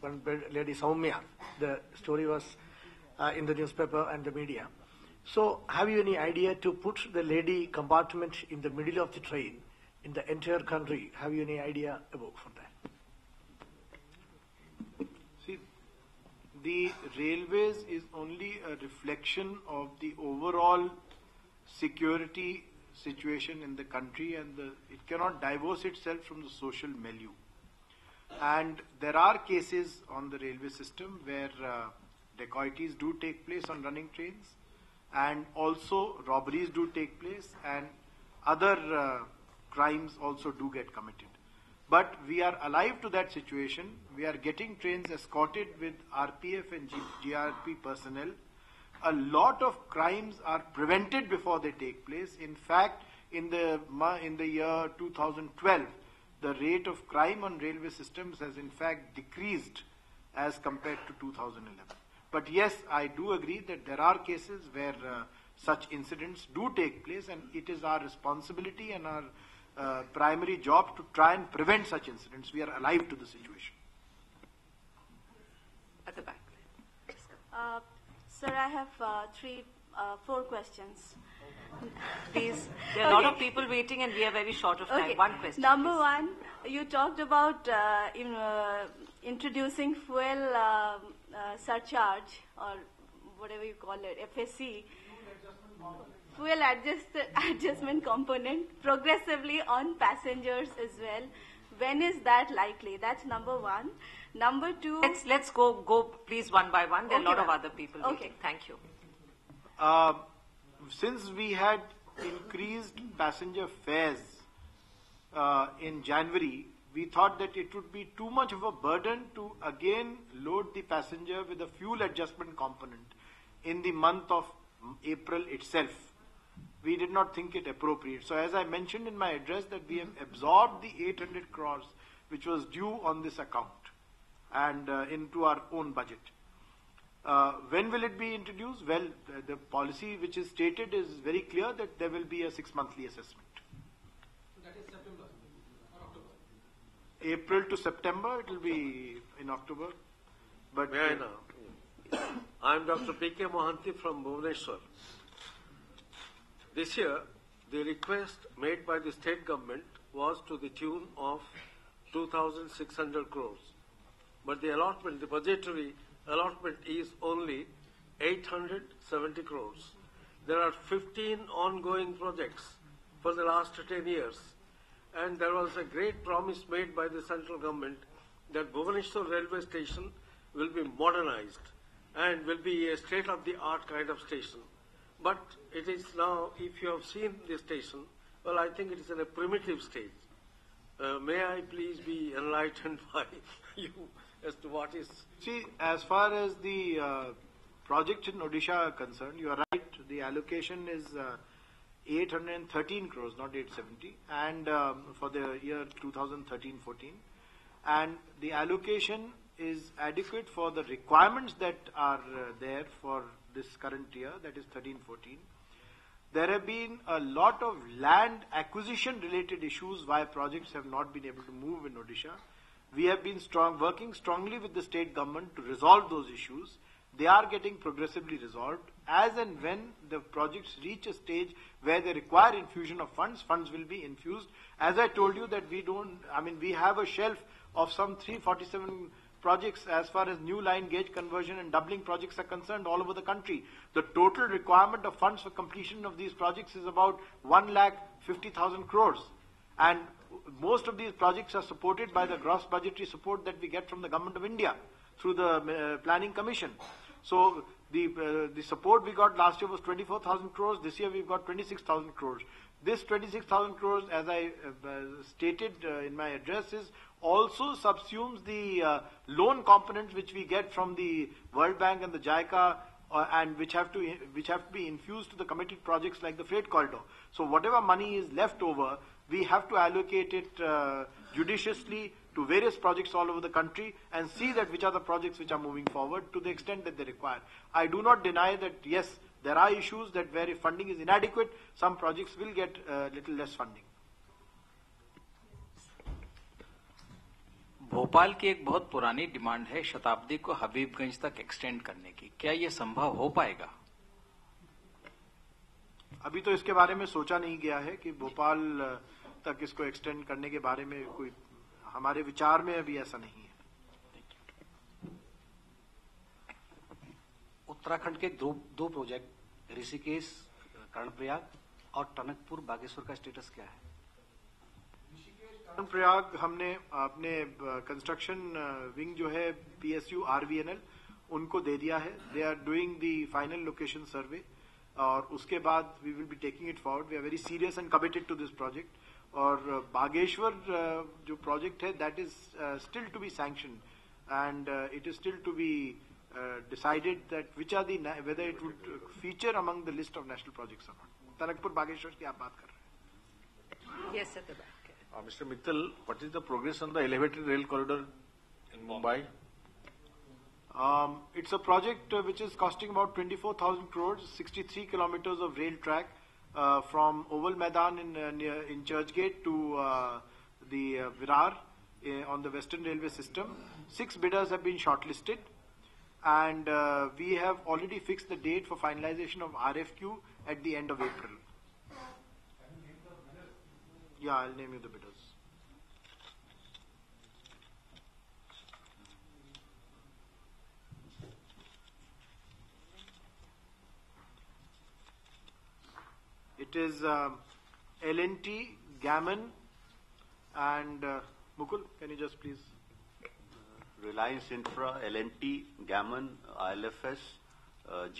one lady Soumya. The story was in the newspaper and the media. So have you any idea to put the lady compartment in the middle of the train in the entire country? Have you any idea about for that? See, the railways is only a reflection of the overall security situation in the country, and it cannot divorce itself from the social milieu. And there are cases on the railway system where dacoities do take place on running trains, and also robberies do take place, and other crimes also do get committed. But we are alive to that situation. We are getting trains escorted with RPF and GRP personnel. A lot of crimes are prevented before they take place. In fact, in the year 2012, the rate of crime on railway systems has in fact decreased as compared to 2011. But yes, I do agree that there are cases where such incidents do take place, and it is our responsibility and our primary job to try and prevent such incidents. We are alive to the situation. At the back. Sir, I have 4 questions. Please, there are a lot of people waiting and we are very short of time. Okay. One question. Number please. 1, you talked about introducing fuel surcharge, or whatever you call it, FSC, fuel adjustment component progressively on passengers as well. When is that likely? That's number 1. Number 2. Let's go please one by one. There are a lot of other people waiting. Okay. Thank you. Since we had increased passenger fares in January, we thought that it would be too much of a burden to again load the passenger with a fuel adjustment component in the month of April itself. We did not think it appropriate. So as I mentioned in my address, that we have absorbed the 800 crores which was due on this account and into our own budget. When will it be introduced? Well, the policy which is stated is very clear that there will be a 6-monthly assessment. That is September or October? April to September, it will be in October. But may I now? I am Dr. P.K. Mohanty from Bhubaneswar. This year, the request made by the state government was to the tune of 2,600 crores. But the allotment, the budgetary allotment is only 870 crores. There are 15 ongoing projects for the last 10 years. And there was a great promise made by the central government that Bhubaneswar railway station will be modernized and will be a state-of-the-art kind of station. But it is now, if you have seen the station, well, I think it is in a primitive stage. May I please be enlightened by you as to what is... See, as far as the project in Odisha are concerned, you are right, the allocation is 813 crores, not 870, and for the year 2013-14. And the allocation is adequate for the requirements that are there for this current year, that is 13-14. There have been a lot of land acquisition related issues why projects have not been able to move in Odisha. We have been working strongly with the state government to resolve those issues. They are getting progressively resolved. As and when the projects reach a stage where they require infusion of funds, funds will be infused. As I told you that we have a shelf of some 347 projects as far as new line gauge conversion and doubling projects are concerned all over the country. The total requirement of funds for completion of these projects is about 1,50,000 crores. And most of these projects are supported by the gross budgetary support that we get from the Government of India through the Planning Commission. So the support we got last year was 24,000 crores. This year we've got 26,000 crores. This 26,000 crores, as I stated in my address, also subsumes the loan components which we get from the World Bank and the JICA and which have to be infused to the committed projects like the freight corridor. So whatever money is left over, we have to allocate it judiciously to various projects all over the country and see that which are the projects which are moving forward to the extent that they require. I do not deny that, yes, there are issues that where if funding is inadequate, some projects will get little less funding. Bhopal की एक बहुत पुरानी demand है शताब्दी को हबीबगंज तक extend करने की, क्या ये संभव हो पाएगा? अभी तो इसके बारे में सोचा नहीं गया है कि भोपाल तक इसको एक्सटेंड करने के बारे में कोई हमारे विचार में अभी ऐसा नहीं है। उत्तराखंड के दो प्रोजेक्ट ऋषिकेश कर्णप्रयाग और टनकपुर बागेश्वर का स्टेटस क्या है? कर्णप्रयाग हमने अपने कंस्ट्रक्शन विंग जो है PSU RVNL उनको दे दिया है। They are doing the final location survey और उसके बाद we will be taking it forward. We are very serious and committed to this project. और बागेश्वर जो प्रोजेक्ट है that is still to be sanction and it is still to be decided that which are the whether it would feature among the list of national projects or not. Tanakpur Bageshwar की आप बात कर रहे हैं? Yes, at the back. Mr. Mittal, what is the progress on the elevated rail corridor in Mumbai? It's a project which is costing about 24,000 crores, 63 kilometers of rail track from Oval Maidan in Churchgate to the Virar on the Western Railway system. 6 bidders have been shortlisted. And we have already fixed the date for finalization of RFQ at the end of April. Yeah, I'll name you the bidders. It is L&T, Gammon, and Mukul, can you just please? Reliance Infra, L&T, Gammon, ILFS,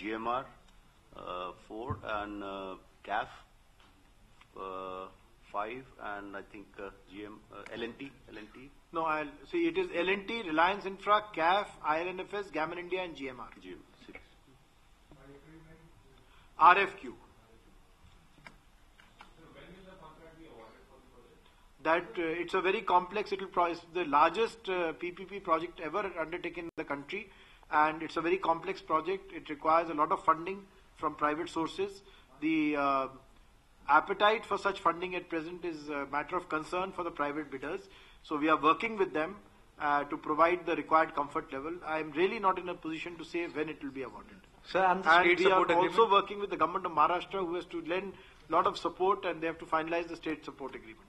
GMR, Ford, and CAF, 5, and I think L&T. No, I'll see. It is L&T, Reliance Infra, CAF, ILNFS, Gammon India, and GMR. 6. RFQ. That it's a very complex. It's the largest PPP project ever undertaken in the country, and it's a very complex project. It requires a lot of funding from private sources. The appetite for such funding at present is a matter of concern for the private bidders. So we are working with them to provide the required comfort level. I am really not in a position to say when it will be awarded. Sir, and the state we are support agreement? also working with the government of Maharashtra, who has to lend a lot of support, and they have to finalize the state support agreement.